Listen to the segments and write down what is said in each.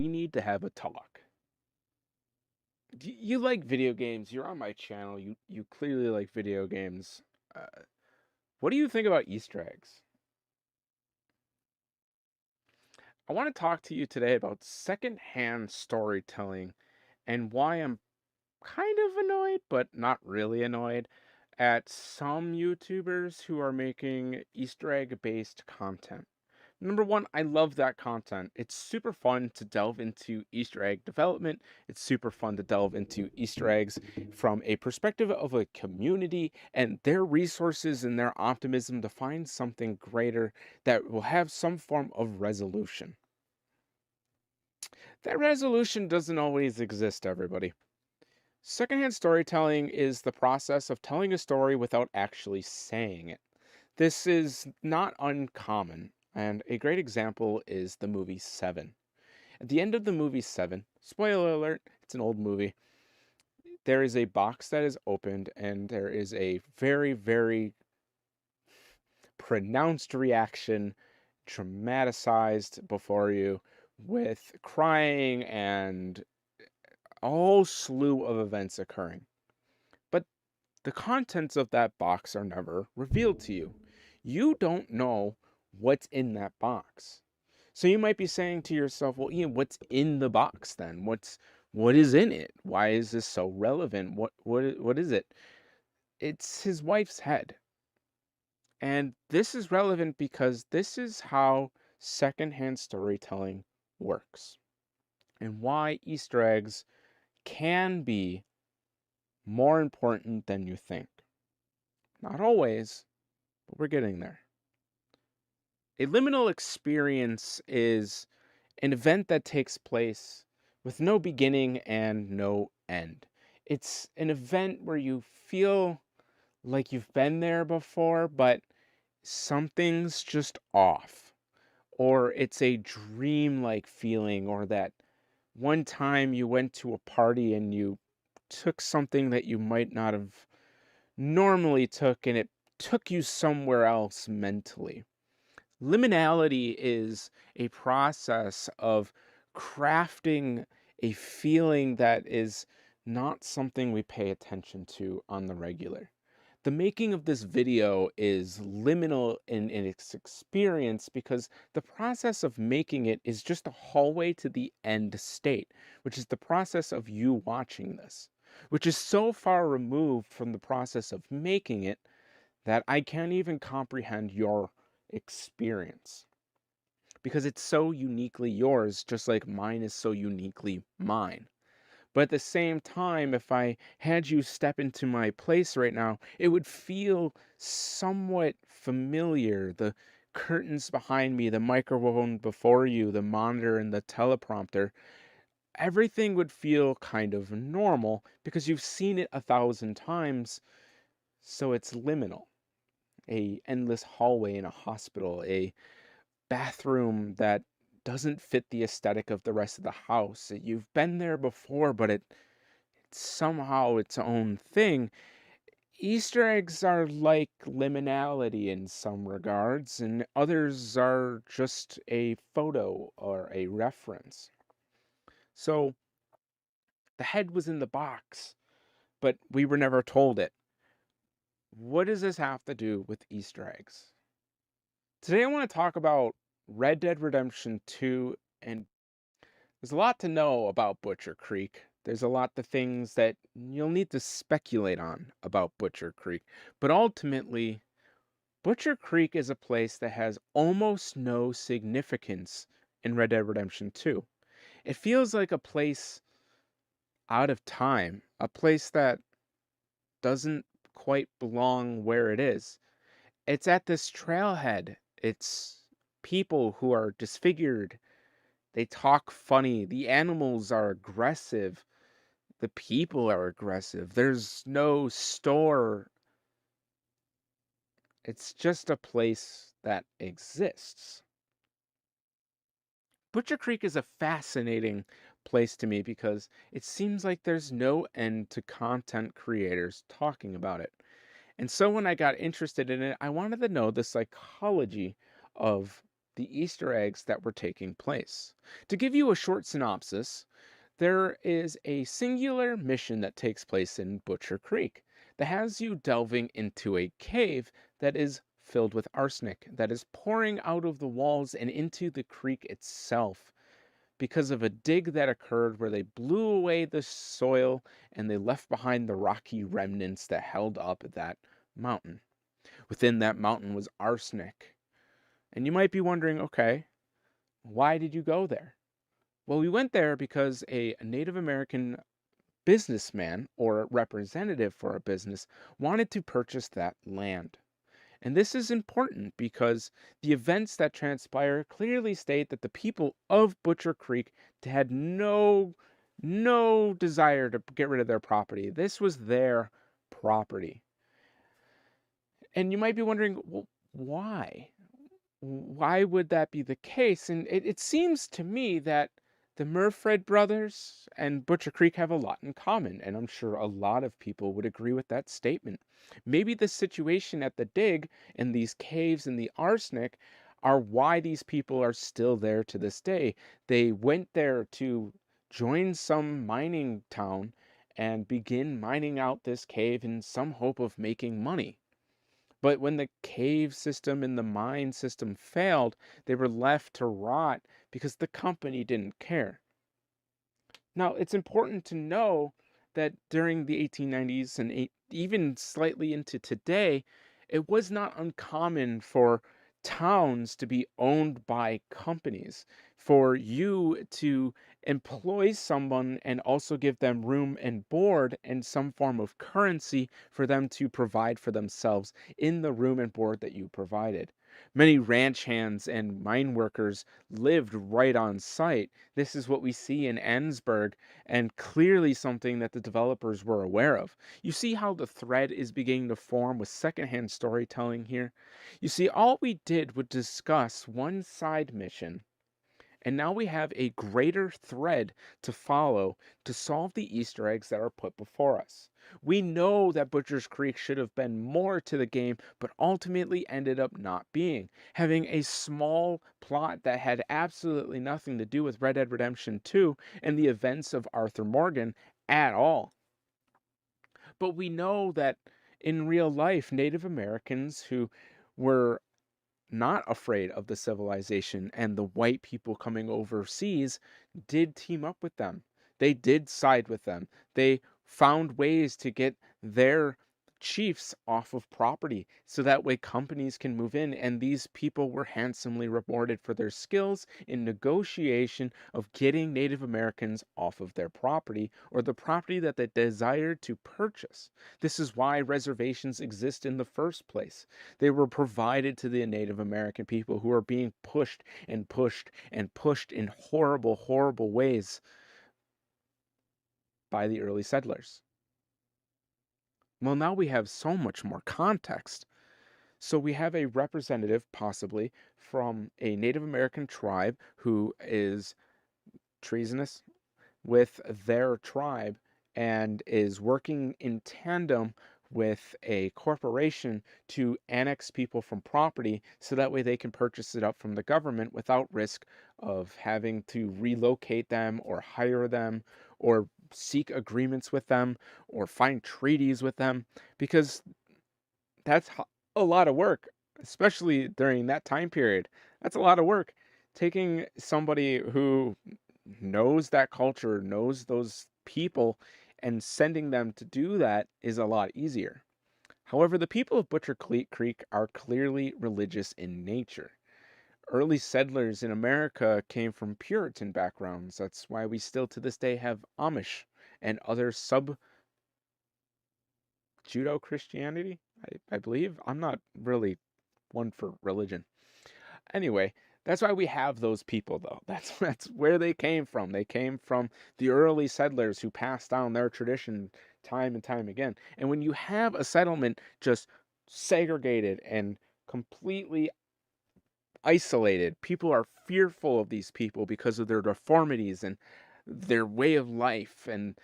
we need to have a talk. You like video games. You're on my channel. You clearly like video games. What do you think about Easter eggs? I want to talk to you today about secondhand storytelling and why I'm kind of annoyed, but not really annoyed at some YouTubers who are making Easter egg based content. Number one, I love that content. It's super fun to delve into Easter egg development. It's super fun to delve into Easter eggs from a perspective of a community and their resources and their optimism to find something greater that will have some form of resolution. That resolution doesn't always exist, everybody. Secondhand storytelling is the process of telling a story without actually saying it. This is not uncommon, and a great example is the movie Seven. At the end of the movie Seven, spoiler alert, it's an old movie, there is a box that is opened, and there is a very, very pronounced reaction dramatized before you with crying and a whole slew of events occurring. But the contents of that box are never revealed to you. You don't know what's in that box. So you might be saying to yourself, well, Ian, what's in the box then? What is in it? Why is this so relevant? What is it? It's his wife's head. And this is relevant because this is how secondhand storytelling works and why Easter eggs can be more important than you think. Not always, but we're getting there. A liminal experience is an event that takes place with no beginning and no end. It's an event where you feel like you've been there before, but something's just off. Or it's a dream-like feeling, or that one time you went to a party and you took something that you might not have normally took, and it took you somewhere else mentally. Liminality is a process of crafting a feeling that is not something we pay attention to on the regular. The making of this video is liminal in its experience because the process of making it is just a hallway to the end state, which is the process of you watching this, which is so far removed from the process of making it that I can't even comprehend your experience because it's so uniquely yours, just like mine is so uniquely mine. But at the same time, if I had you step into my place right now, it would feel somewhat familiar. The curtains behind me, the microphone before you, the monitor, and the teleprompter, everything would feel kind of normal because you've seen it 1,000 times, so it's liminal. A endless hallway in a hospital, a bathroom that doesn't fit the aesthetic of the rest of the house. You've been there before, but it's somehow its own thing. Easter eggs are like liminality in some regards, and others are just a photo or a reference. So the head was in the box, but we were never told it. What does this have to do with Easter eggs? Today I want to talk about Red Dead Redemption 2, and there's a lot to know about Butcher Creek. There's a lot of things that you'll need to speculate on about Butcher Creek. But ultimately, Butcher Creek is a place that has almost no significance in Red Dead Redemption 2. It feels like a place out of time, a place that doesn't quite belong where it is. It's at this trailhead. It's people who are disfigured. They talk funny. The animals are aggressive. The people are aggressive. There's no store. It's just a place that exists. Butcher Creek is a fascinating place to me because it seems like there's no end to content creators talking about it. And so when I got interested in it, I wanted to know the psychology of the Easter eggs that were taking place. To give you a short synopsis, there is a singular mission that takes place in Butcher Creek that has you delving into a cave that is filled with arsenic that is pouring out of the walls and into the creek itself because of a dig that occurred where they blew away the soil and they left behind the rocky remnants that held up that mountain. Within that mountain was arsenic. And you might be wondering, okay, why did you go there? Well, we went there because a Native American businessman or representative for a business wanted to purchase that land. And this is important because the events that transpire clearly state that the people of Butcher Creek had no desire to get rid of their property. This was their property. And you might be wondering, well, why? Why would that be the case? And it seems to me that the Murfred brothers and Butcher Creek have a lot in common, and I'm sure a lot of people would agree with that statement. Maybe the situation at the dig and these caves and the arsenic are why these people are still there to this day. They went there to join some mining town and begin mining out this cave in some hope of making money. But when the cave system and the mine system failed, they were left to rot because the company didn't care. Now, it's important to know that during the 1890s and even slightly into today, it was not uncommon for towns to be owned by companies, for you to employ someone and also give them room and board and some form of currency for them to provide for themselves in the room and board that you provided. Many ranch hands and mine workers lived right on site. This is what we see in Ensburg, and clearly something that the developers were aware of. You see how the thread is beginning to form with secondhand storytelling here? You see, all we did was discuss one side mission, and now we have a greater thread to follow to solve the Easter eggs that are put before us. We know that Butcher's Creek should have been more to the game, but ultimately ended up not being, having a small plot that had absolutely nothing to do with Red Dead Redemption 2 and the events of Arthur Morgan at all. But we know that in real life, Native Americans who were not afraid of the civilization and the white people coming overseas did team up with them. They did side with them. They found ways to get their chiefs off of property so that way companies can move in, and these people were handsomely rewarded for their skills in negotiation of getting Native Americans off of their property or the property that they desired to purchase. This is why reservations exist in the first place. They were provided to the Native American people who are being pushed and pushed and pushed in horrible, horrible ways by the early settlers. Well, now we have so much more context. So we have a representative, possibly, from a Native American tribe who is treasonous with their tribe and is working in tandem with a corporation to annex people from property so that way they can purchase it up from the government without risk of having to relocate them or hire them or seek agreements with them or find treaties with them, because that's a lot of work, especially during that time period. That's a lot of work. Taking somebody who knows that culture, knows those people, and sending them to do that is a lot easier. However, the people of Creek are clearly religious in nature. Early settlers in America came from Puritan backgrounds. That's why we still to this day have Amish and other sub Judo Christianity, I believe. I'm not really one for religion. Anyway, that's why we have those people, though. That's where they came from. They came from the early settlers who passed down their tradition time and time again. And when you have a settlement just segregated and completely isolated, people are fearful of these people because of their deformities and their way of life and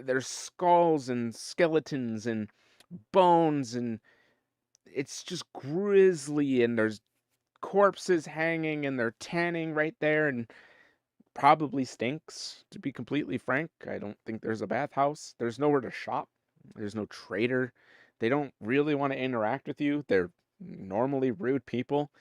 their skulls and skeletons and bones, and it's just grisly, and there's corpses hanging and they're tanning right there and probably stinks, to be completely frank. I don't think there's a bathhouse. There's nowhere to shop. There's no trader. They don't really want to interact with you. They're normally rude people.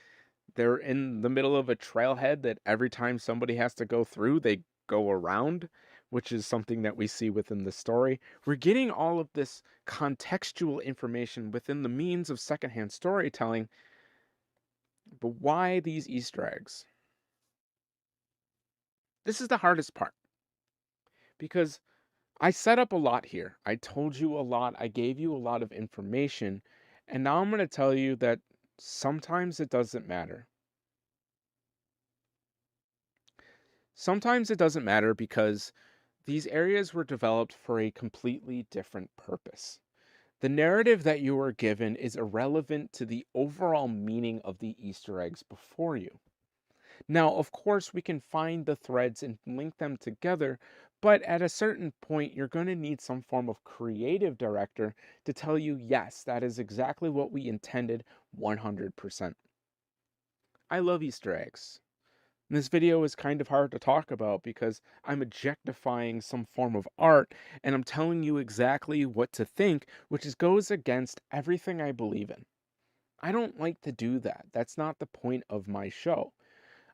They're in the middle of a trailhead that every time somebody has to go through, they go around, which is something that we see within the story. We're getting all of this contextual information within the means of secondhand storytelling, but why these Easter eggs? This is the hardest part because I set up a lot here. I told you a lot. I gave you a lot of information. And now I'm going to tell you that sometimes it doesn't matter. Sometimes it doesn't matter because these areas were developed for a completely different purpose. The narrative that you are given is irrelevant to the overall meaning of the Easter eggs before you. Now, of course, we can find the threads and link them together, but at a certain point, you're going to need some form of creative director to tell you, yes, that is exactly what we intended 100%. I love Easter eggs. This video is kind of hard to talk about because I'm objectifying some form of art and I'm telling you exactly what to think, which goes against everything I believe in. I don't like to do that. That's not the point of my show.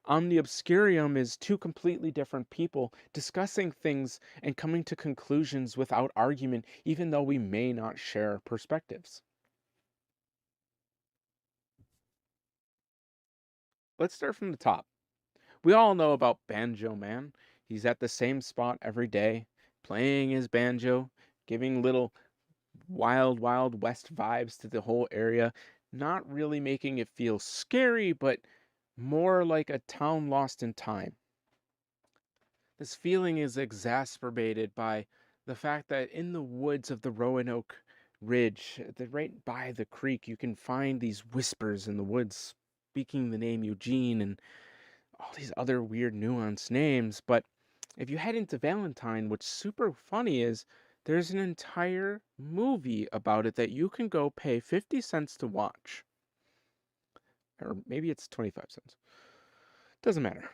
Omni Obscurium is two completely different people discussing things and coming to conclusions without argument, even though we may not share perspectives. Let's start from the top. We all know about Banjo Man. He's at the same spot every day, playing his banjo, giving little wild, wild west vibes to the whole area, not really making it feel scary, but more like a town lost in time. This feeling is exacerbated by the fact that in the woods of the Roanoke Ridge, right by the creek, you can find these whispers in the woods speaking the name Eugene and all these other weird nuanced names. But if you head into Valentine, what's super funny is there's an entire movie about it that you can go pay 50 cents to watch. Or maybe it's 25 cents. Doesn't matter.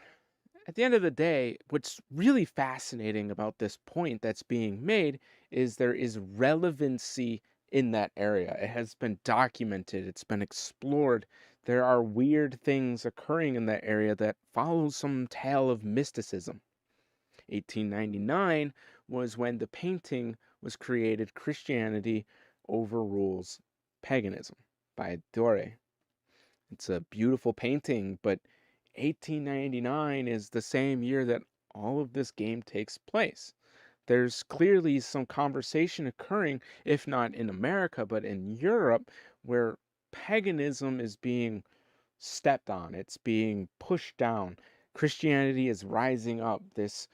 At the end of the day, what's really fascinating about this point that's being made is there is relevancy in that area. It has been documented, it's been explored. There are weird things occurring in that area that follow some tale of mysticism. 1899 was when the painting was created, Christianity Overrules Paganism by Dore. It's a beautiful painting, but 1899 is the same year that all of this game takes place. There's clearly some conversation occurring, if not in America, but in Europe, where paganism is being stepped on, it's being pushed down. Christianity is rising up, this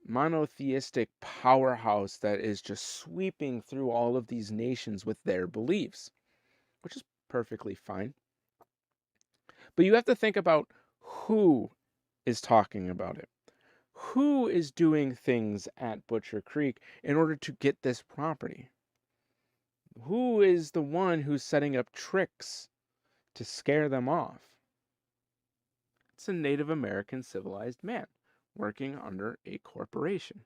monotheistic powerhouse that is just sweeping through all of these nations with their beliefs, which is perfectly fine. But you have to think about who is talking about it. Who is doing things at Butcher Creek in order to get this property? Who is the one who's setting up tricks to scare them off? It's a Native American civilized man working under a corporation.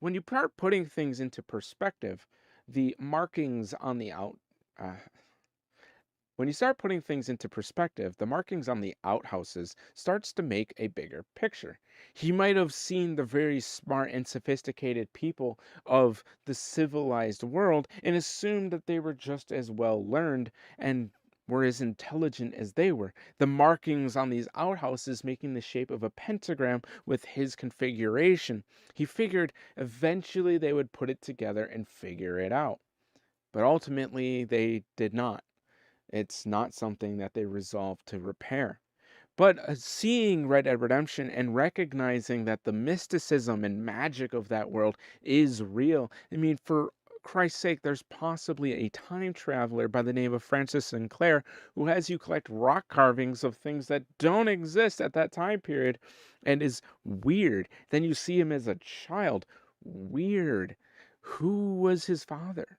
When you start putting things into perspective, the markings on the uh, when you start putting things into perspective, the markings on the outhouses starts to make a bigger picture. He might have seen the very smart and sophisticated people of the civilized world and assumed that they were just as well learned and were as intelligent as they were. The markings on these outhouses making the shape of a pentagram with his configuration. He figured eventually they would put it together and figure it out. But ultimately, they did not. It's not something that they resolve to repair. But seeing Red Dead Redemption and recognizing that the mysticism and magic of that world is real. I mean, for Christ's sake, there's possibly a time traveler by the name of Francis Sinclair who has you collect rock carvings of things that don't exist at that time period and is weird. Then you see him as a child. Weird. Who was his father?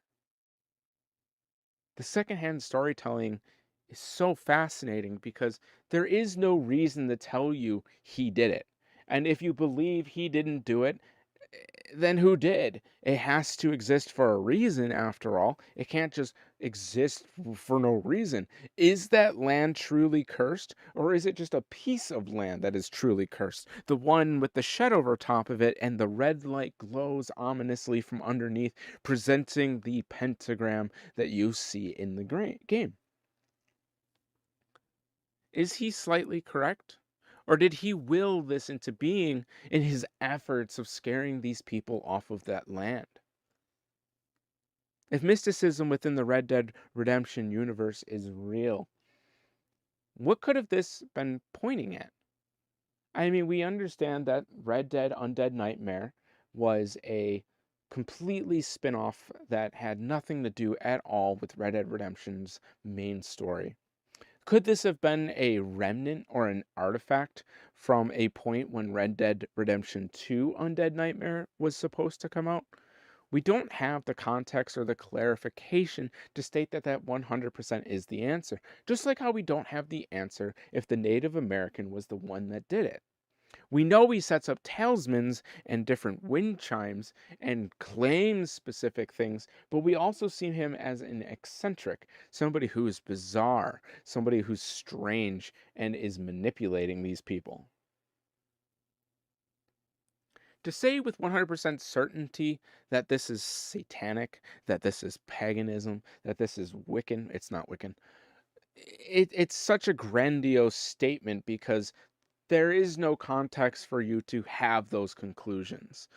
The secondhand storytelling is so fascinating because there is no reason to tell you he did it. And if you believe he didn't do it, then who did? It has to exist for a reason, after all. It can't just exist for no reason. Is that land truly cursed, or is it just a piece of land that is truly cursed? The one with the shed over top of it, and the red light glows ominously from underneath, presenting the pentagram that you see in the game. Is he slightly correct? Or did he will this into being in his efforts of scaring these people off of that land? If mysticism within the Red Dead Redemption universe is real, what could have this been pointing at? I mean, we understand that Red Dead Undead Nightmare was a completely spin-off that had nothing to do at all with Red Dead Redemption's main story. Could this have been a remnant or an artifact from a point when Red Dead Redemption 2 Undead Nightmare was supposed to come out? We don't have the context or the clarification to state that that 100% is the answer, just like how we don't have the answer if the Native American was the one that did it. We know he sets up talismans and different wind chimes and claims specific things, but we also see him as an eccentric, somebody who is bizarre, somebody who's strange and is manipulating these people. To say with 100% certainty that this is satanic, that this is paganism, that this is Wiccan, it's not Wiccan. It's such a grandiose statement because there is no context for you to have those conclusions.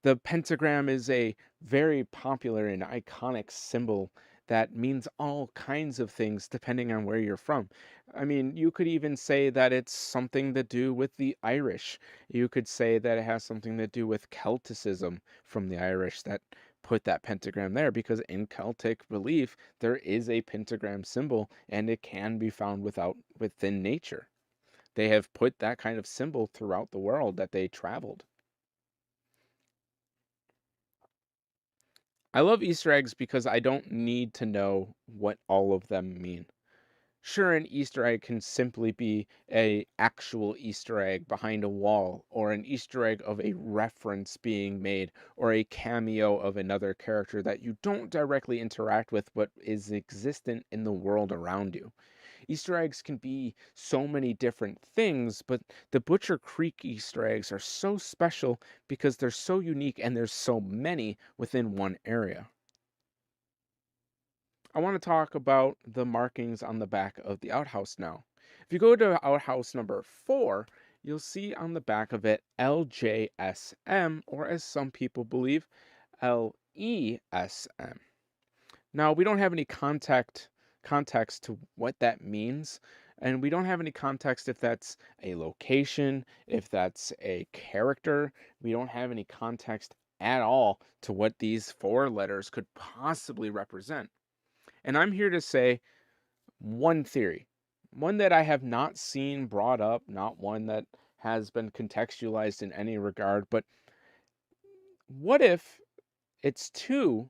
The pentagram is a very popular and iconic symbol that means all kinds of things depending on where you're from. I mean, you could even say that it's something to do with the Irish. You could say that it has something to do with Celticism from the Irish that put that pentagram there because in Celtic belief there is a pentagram symbol and it can be found within nature. They have put that kind of symbol throughout the world that they traveled. I love Easter eggs because I don't need to know what all of them mean. Sure, an Easter egg can simply be a actual Easter egg behind a wall, or an Easter egg of a reference being made, or a cameo of another character that you don't directly interact with but is existent in the world around you. Easter eggs can be so many different things, but the Butcher Creek Easter eggs are so special because they're so unique and there's so many within one area. I want to talk about the markings on the back of the outhouse now. If you go to outhouse number 4, you'll see on the back of it LJSM, or as some people believe, LESM. Now, we don't have any context to what that means, and we don't have any context if that's a location, if that's a character. We don't have any context at all to what these 4 letters could possibly represent. And I'm here to say one theory, one that I have not seen brought up, not one that has been contextualized in any regard, but what if it's 2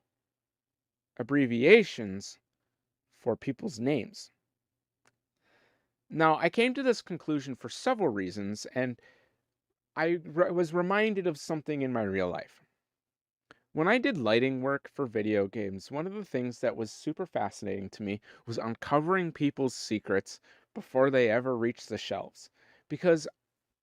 abbreviations for people's names? Now, I came to this conclusion for several reasons, and was reminded of something in my real life. When I did lighting work for video games, one of the things that was super fascinating to me was uncovering people's secrets before they ever reached the shelves. Because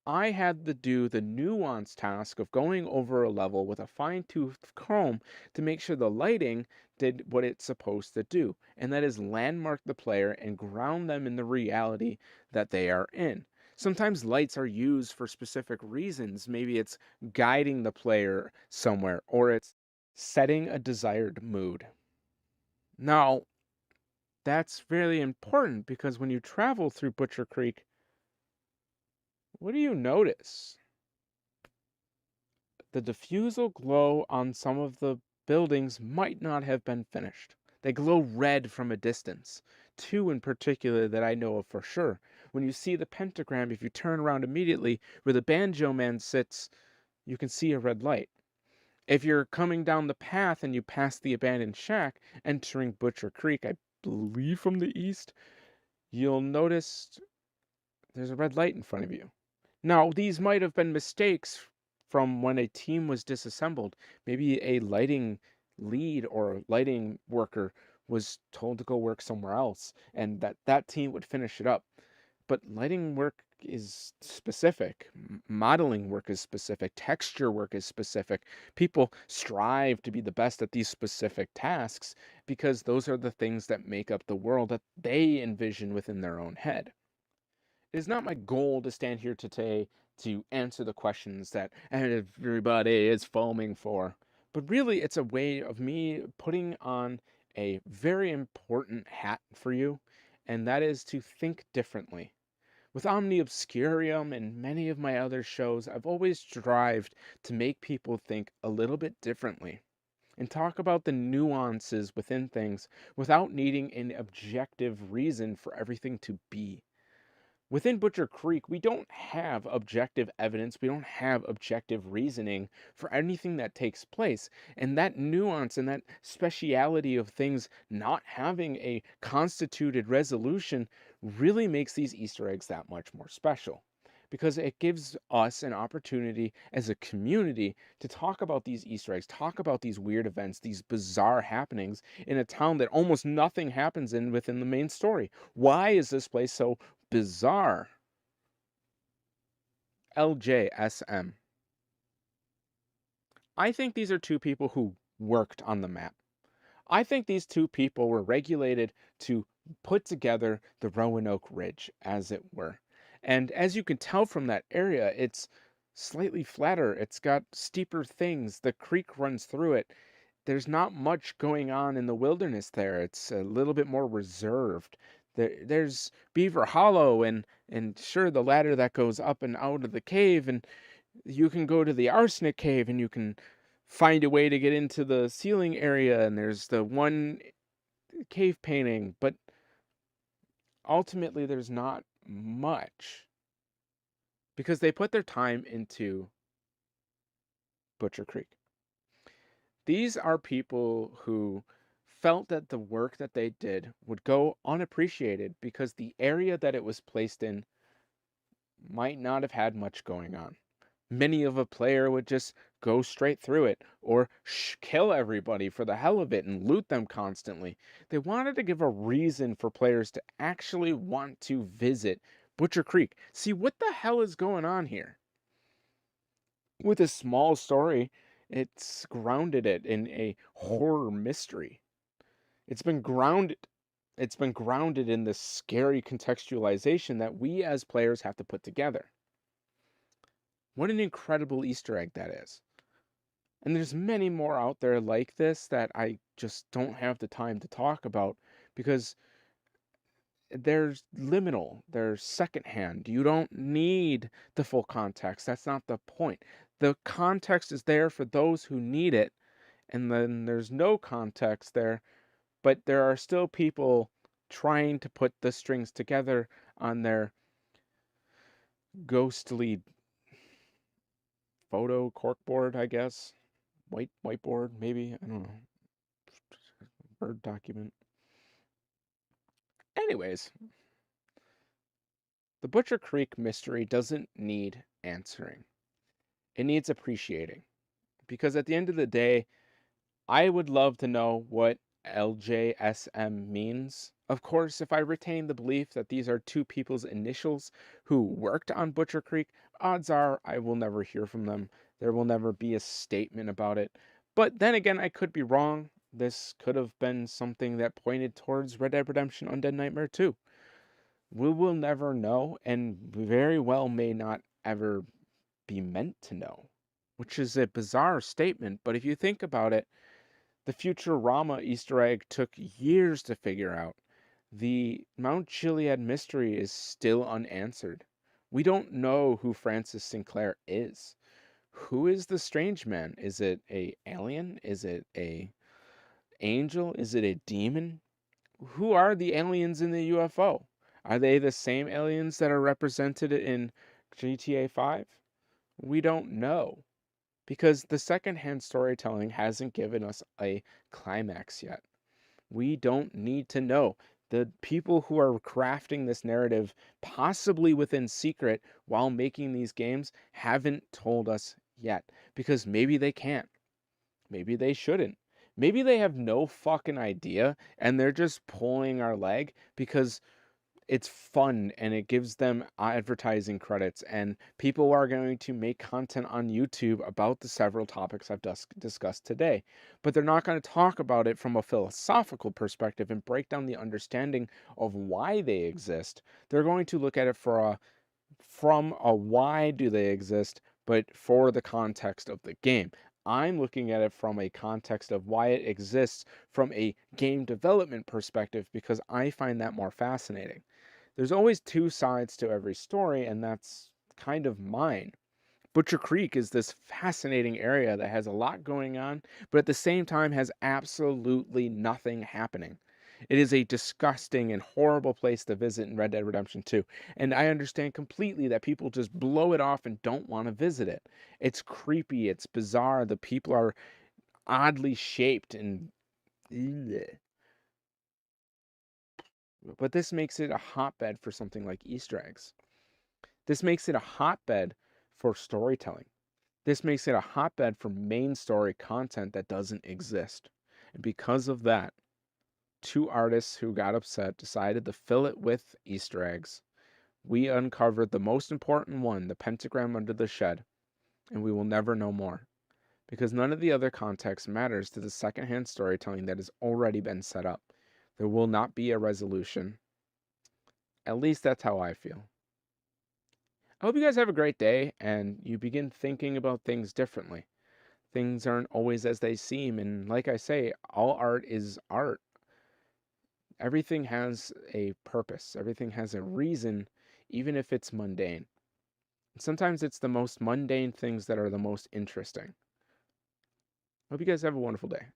I had to do the nuanced task of going over a level with a fine-tooth comb to make sure the lighting did what it's supposed to do, and that is landmark the player and ground them in the reality that they are in. Sometimes lights are used for specific reasons. Maybe it's guiding the player somewhere, or it's setting a desired mood. Now, that's really important because when you travel through Butcher Creek, what do you notice? The diffusal glow on some of the buildings might not have been finished. They glow red from a distance. 2 in particular that I know of for sure. When you see the pentagram, if you turn around immediately where the banjo man sits, you can see a red light. If you're coming down the path and you pass the abandoned shack, entering Butcher Creek, I believe from the east, you'll notice there's a red light in front of you. Now, these might have been mistakes from when a team was disassembled. Maybe a lighting lead or lighting worker was told to go work somewhere else, and that team would finish it up. But lighting work is specific. Modeling work is specific. Texture work is specific. People strive to be the best at these specific tasks because those are the things that make up the world that they envision within their own head. It is not my goal to stand here today to answer the questions that everybody is foaming for, but really it's a way of me putting on a very important hat for you, and that is to think differently. With Omni Obscurium and many of my other shows, I've always strived to make people think a little bit differently and talk about the nuances within things without needing an objective reason for everything to be. Within Butcher Creek, we don't have objective evidence, we don't have objective reasoning for anything that takes place. And that nuance and that speciality of things not having a constituted resolution really makes these Easter eggs that much more special. Because it gives us an opportunity as a community to talk about these Easter eggs, talk about these weird events, these bizarre happenings in a town that almost nothing happens in within the main story. Why is this place so bizarre? LJSM. I think these are two people who worked on the map. I think these two people were regulated to put together the Roanoke Ridge, as it were. And as you can tell from that area, it's slightly flatter. It's got steeper things. The creek runs through it. There's not much going on in the wilderness there. It's a little bit more reserved. There's Beaver Hollow and sure the ladder that goes up and out of the cave, and you can go to the arsenic cave and you can find a way to get into the ceiling area, and there's the one cave painting, but ultimately there's not much because they put their time into Butcher Creek. These are people who felt that the work that they did would go unappreciated because the area that it was placed in might not have had much going on. Many of a player would just go straight through it or kill everybody for the hell of it and loot them constantly. They wanted to give a reason for players to actually want to visit Butcher Creek. See what the hell is going on here. With a small story, it's grounded it in a horror mystery. It's been grounded it's been grounded in this scary contextualization that we as players have to put together. What an incredible Easter egg that is. And there's many more out there like this that I just don't have the time to talk about because they're liminal, they're secondhand. You don't need the full context. That's not the point. The context is there for those who need it, and then there's no context there, but there are still people trying to put the strings together on their ghostly photo corkboard, I guess. Whiteboard, maybe. I don't know. Word document. Anyways, the Butcher Creek mystery doesn't need answering. It needs appreciating. Because at the end of the day, I would love to know what LJSM means. Of course, if I retain the belief that these are two people's initials who worked on Butcher Creek, odds are I will never hear from them. There will never be a statement about it. But then again, I could be wrong. This could have been something that pointed towards Red Dead Redemption Undead Nightmare 2. We will never know, and very well may not ever be meant to know, which is a bizarre statement, but if you think about it, the Futurama Easter egg took years to figure out. The Mount Chiliad mystery is still unanswered. We don't know who Francis Sinclair is. Who is the strange man? Is it a alien? Is it a angel? Is it a demon? Who are the aliens in the UFO? Are they the same aliens that are represented in GTA 5? We don't know because the secondhand storytelling hasn't given us a climax yet. We don't need to know. The people who are crafting this narrative, possibly within secret while making these games, haven't told us yet. Because maybe they can't. Maybe they shouldn't. Maybe they have no fucking idea and they're just pulling our leg because it's fun and it gives them advertising credits, and people are going to make content on YouTube about the several topics I've discussed today, but they're not going to talk about it from a philosophical perspective and break down the understanding of why they exist. They're going to look at it from a why do they exist, but for the context of the game. I'm looking at it from a context of why it exists from a game development perspective because I find that more fascinating. There's always two sides to every story, and that's kind of mine. Butcher Creek is this fascinating area that has a lot going on, but at the same time has absolutely nothing happening. It is a disgusting and horrible place to visit in Red Dead Redemption 2, and I understand completely that people just blow it off and don't want to visit it. It's creepy, it's bizarre, the people are oddly shaped and bleh. But this makes it a hotbed for something like Easter eggs. This makes it a hotbed for storytelling. This makes it a hotbed for main story content that doesn't exist. And because of that, two artists who got upset decided to fill it with Easter eggs. We uncovered the most important one, the pentagram under the shed, and we will never know more. Because none of the other context matters to the secondhand storytelling that has already been set up. There will not be a resolution. At least that's how I feel. I hope you guys have a great day and you begin thinking about things differently. Things aren't always as they seem, and like I say, all art is art. Everything has a purpose, everything has a reason, even if it's mundane. Sometimes it's the most mundane things that are the most interesting. Hope you guys have a wonderful day.